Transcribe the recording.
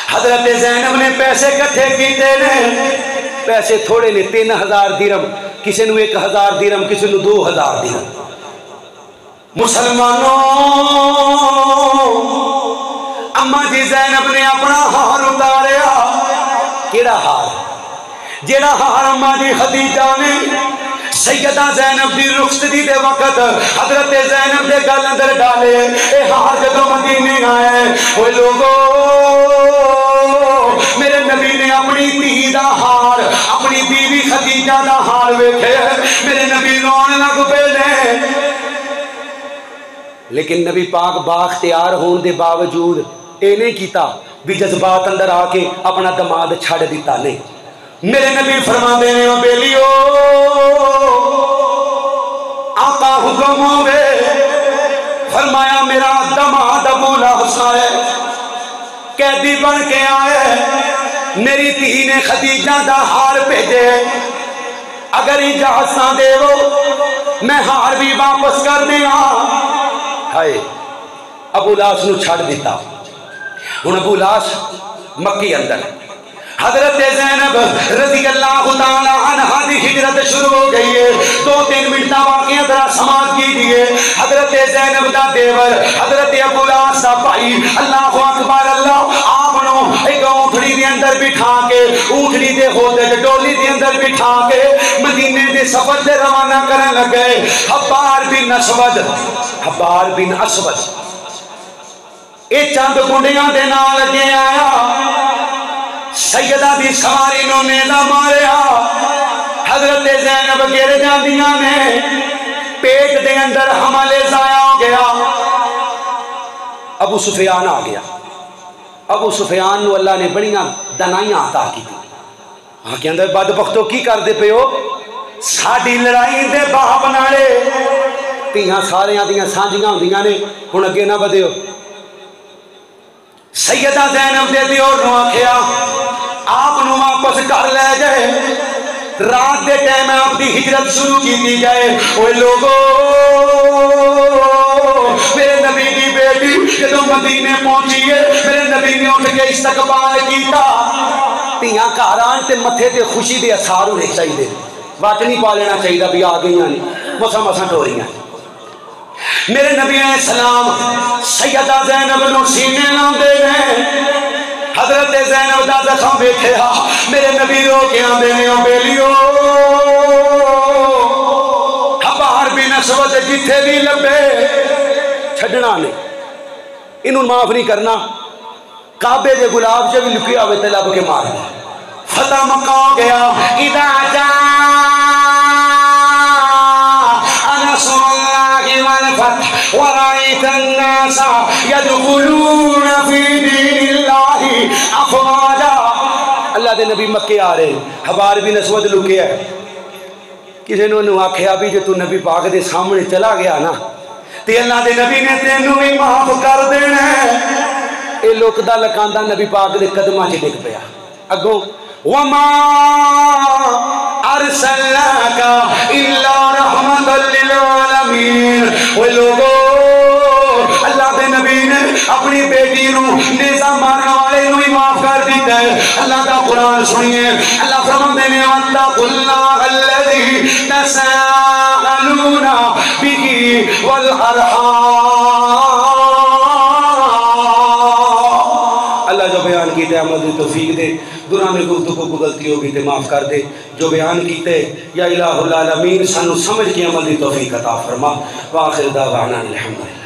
حضرت زینب نے پیسے کٹھے کیتے نے، پیسے تھوڑے نے، 3000 درہم، کسی نے 1000 درہم، کسی نے 2000 درہم۔ مسلمانوں، اما جی زینب نے اپنا ہار اتاریا۔ کیڑا ہار؟ جیڑا ہار اما جی خدیجہ نے سیدہ زینب دی رخصتی دے وقت حضرت زینب دے گل اندر ڈالے، اے ہار جدوں مدینے آئے، اوے لوگو میرے نبی نے اپنی دھی دا ہار، اپنی بیوی خدیجہ دا ہار ویکھے، میرے نبی رون لگ پے نے۔ لیکن نبی پاک بااختیار ہون دے باوجود اے نہیں کیتا بھی جذبات اندر آ کے اپنا دماد چھڑ دیتا نہیں۔ میرے نبی فرماندے نے، او بیلیو آقا حکم ہوئے، فرمایا میرا دماد ابو لہب ہے، قیدی بن کے آئے، میری دھی نے خدیجہ دا ہار بھیجے، اگر اجازت نہ دے وہ میں ہار بھی واپس کر دیا۔ ہائے ابو لاش نو چھڑ دیتا۔ ہن ابو لاش مکی اندر، حضرت زینب رضی اللہ تعالی عنہ دی ہجرت شروع ہو گئی ہے۔ 2-3 منٹ دا واقعہ ذرا سماعت کیجیے۔ حضرت زینب دا دیور حضرت ابو لاش دا بھائی، اللہ اکبر اللہ، آپ نو ایک اونٹنی دے اندر بٹھا کے، اونٹنی دے ہوتے ڈولی دے اندر بٹھا کے مدینے دے سفر سے روانہ کرن لگے۔ حبار بن اسود اے چند کنڈیاں دے نال لگے آیا، سیدہ دی سواری نو نیزہ ماریا، حضرت زینب گر جاندیاں نے، پیٹ دے اندر حمل ضائع ہو گیا۔ ابو سفیان آ گیا۔ ابو سفیان نو اللہ نے بڑیاں دنائیاں عطا کی تھی۔ آنکھ اندر بدبختوں کی کر دے پہ ہو، ساڑی لڑائی دے باہ بناڑے، تیہاں ساریاں دیاں سانجیاں ہوندیاں نے، ہن اگے نہ بدے ہو۔ سیدہ زینب دے دیور نو آکھیا آپ نو واپس کر لے جائے، رات دے ٹائم آپ دی ہجرت شروع کی دی جائے۔ اوے لوگو میرے نبی دی بیٹی جدوں مدینے پہنچی ہے، میرے نبی نے اٹھ کے استقبال کیتا۔ تیاں گھر آن تے متھے تے خوشی دے اثار ہونے چاہیے، وٹ نہیں پا لینا چاہیے بھی آ گئی نہیں، مسا ٹوریاں۔ میرے نبی علیہ السلام سیدہ زینب نو سینے لاندے نے، حضرت زینب دا زخم ویکھیا، میرے نبی رو کے آندے نے، او بیلیو حبار بن اسود جتھے بھی لبے چھڈنا نہیں، انہوں معاف نہیں کرنا، کعبے دے گلاب سے بھی لکیا ہوئے تے لب کے مار دیا۔ فتح مکہ ہو گیا۔ اذا جاء نصر اللہ والفتح ورأيت الناس يدخلون في دين اللہ افواجا۔ اللہ دے نبی مکے آ رہے، حبار بن اسود لکیا ہے۔ کسی نے انہوں آکھیا بھی جو تو نبی پاک دے سامنے چلا گیا نا تے اللہ دے نبی نے تینوں بھی معاف کر دینا ہے۔ اے لوکدہ لکاندہ نبی پاک دے قدمہ چ ڈگ پیا۔ اگوں وما ارسلناک الا رحمتا للعالمین۔ وہ لوگو اللہ دے نبی نے اپنی بیٹی نو نیزہ مارنے والے نو ہی معاف کر دیتا ہے۔ اللہ دا قرآن سنیے، اللہ فرماندے نے واتقوا اللہ الذی تساءلون بہ والارحام۔ اللہ جو بیان کیتے عمل دی توفیق دے، درانے گفتگو کو غلطی ہوگی تے معاف کر دے، جو بیان کیتے یا الہ العالمین سانو سمجھ کے عمل دی توفیق عطا فرما۔ وآخر دعوانا الحمدللہ۔